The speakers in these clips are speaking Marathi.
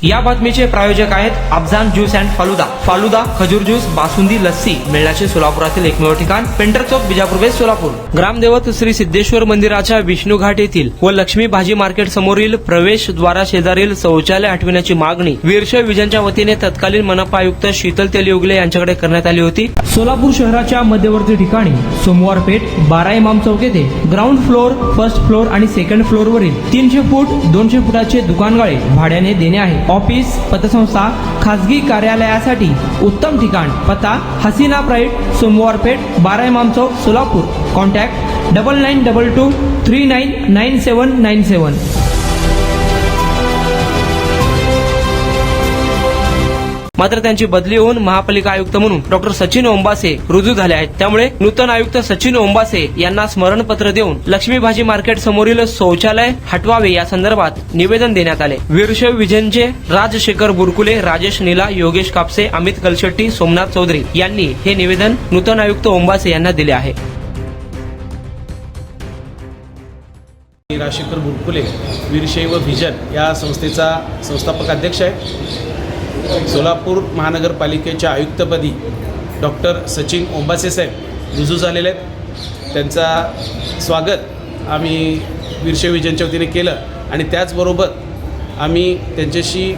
या बातमीचे प्रायोजक आहेत अफजान ज्यूस अँड फालुदा। फालुदा, खजूर ज्यूस, बासुंदी, लस्सी मिळण्याचे सोलापुरातील एकमेव ठिकाण पेंटर चौक, बिजापूर वेस्ट, सोलापूर। ग्रामदेवत श्री सिद्धेश्वर मंदिराच्या विष्णू घाट येथील व लक्ष्मी भाजी मार्केट समोरील प्रवेशद्वारा शेजारील शौचालय हटविण्याची मागणी वीरशैव विजनच्या वतीने तत्कालीन मनपा आयुक्त शीतल तेलयुगले यांच्याकडे करण्यात आली होती। सोलापूर शहराच्या मध्यवर्ती ठिकाणी सोमवार पेठ 12 इमाम चौक येथे ग्राउंड फ्लोर, फर्स्ट फ्लोर आणि सेकंड फ्लोर वरील 300 फूट 200 फुटाचे दुकानगाळे भाड्याने देणे आहे। ऑफिस, पतसंस्था, खासगी कार्यालयासाठी उत्तम ठिकाण। पत्ता हसीना प्राईड, सोमवार पेठ 12 इमाम चौक, सोलापूर। कॉन्टॅक्ट 9922399797। मात्र त्यांची बदली होऊन महापालिका आयुक्त म्हणून डॉक्टर सचिन ओंबासे रुजू झाले आहेत। त्यामुळे नूतन आयुक्त सचिन ओंबासे यांना स्मरणपत्र देऊन लक्ष्मी भाजी मार्केट समोरील शौचालय हटवावे या संदर्भात निवेदन देण्यात आले। वीरशैव विजनचे राजशेखर बुरकुले, राजेश नीला, योगेश कापसे, अमित कलशेट्टी, सोमनाथ चौधरी यांनी हे निवेदन नूतन आयुक्त ओंबासे यांना दिले आहे। राजशेखर बुरकुले वीरशैव विजन या संस्थेचा संस्थापक अध्यक्ष आहे। सोलापूर महानगरपालिकेच्या आयुक्तपदी डॉक्टर सचिन ओंबासे साहेब रुजू झालेले आहेत। त्यांचा स्वागत आम्ही वीरशैव विजनच्या वतीने केलं आणि त्याचबरोबर आम्ही त्यांच्याशी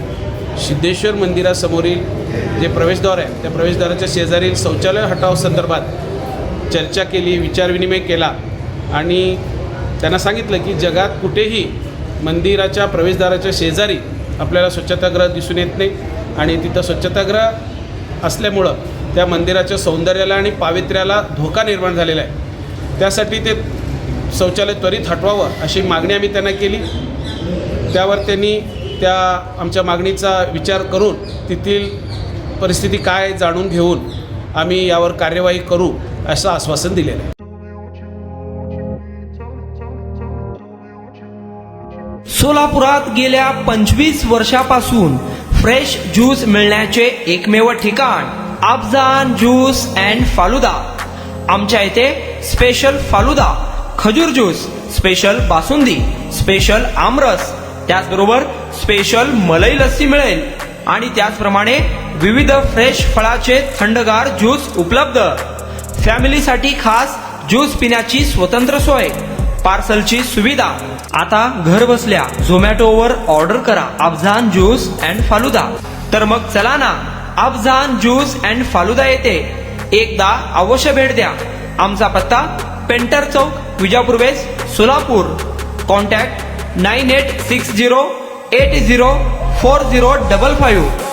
सिद्धेश्वर मंदिरासमोरील जे प्रवेशद्वार आहे त्या प्रवेशद्वाराच्या शेजारील शौचालय हटाव संदर्भात चर्चा केली, विचारविनिमय केला आणि त्यांना सांगितलं की जगात कुठेही मंदिराच्या प्रवेशद्वाराच्या शेजारी आपल्याला स्वच्छतागृह दिसून येत नाही आणि तिथं स्वच्छतागृह असल्यामुळं त्या मंदिराच्या सौंदर्याला आणि पावित्र्याला धोका निर्माण झालेला आहे। त्यासाठी ते शौचालय त्वरित हटवावं अशी मागणी आम्ही त्यांना केली। त्यावर त्यांनी त्या आमच्या मागणीचा विचार करून तेथील परिस्थिती काय जाणून घेऊन आम्ही यावर कार्यवाही करू असं आश्वासन दिलेलं आहे। सोलापुरात गेल्या 25 वर्षापासून फ्रेश ज्यूस मिळण्याचे एकमेव ठिकाण अफजान ज्यूस अँड फालुदा। आमच्या इथे स्पेशल फालुदा, खजूर ज्यूस, स्पेशल बासुंदी, स्पेशल आमरस, त्याचबरोबर स्पेशल मलाई लस्सी मिळेल आणि त्याचप्रमाणे विविध फ्रेश फळाचे थंडगार ज्यूस उपलब्ध। फॅमिलीसाठी खास ज्यूस पिण्याची स्वतंत्र सोय, पार्सलची सुविधा। आता घर बसल्या झोमॅटोवर ऑर्डर करा अफजान ज्यूस अँड फालुदा। तर मग चला ना अफजान ज्यूस अँड फालुदा येथे एकदा अवश्य भेट द्या। आमचा पत्ता पेंटर चौक, बिजापूर वेस्ट, सोलापूर। कॉन्टॅक्ट 9860804055।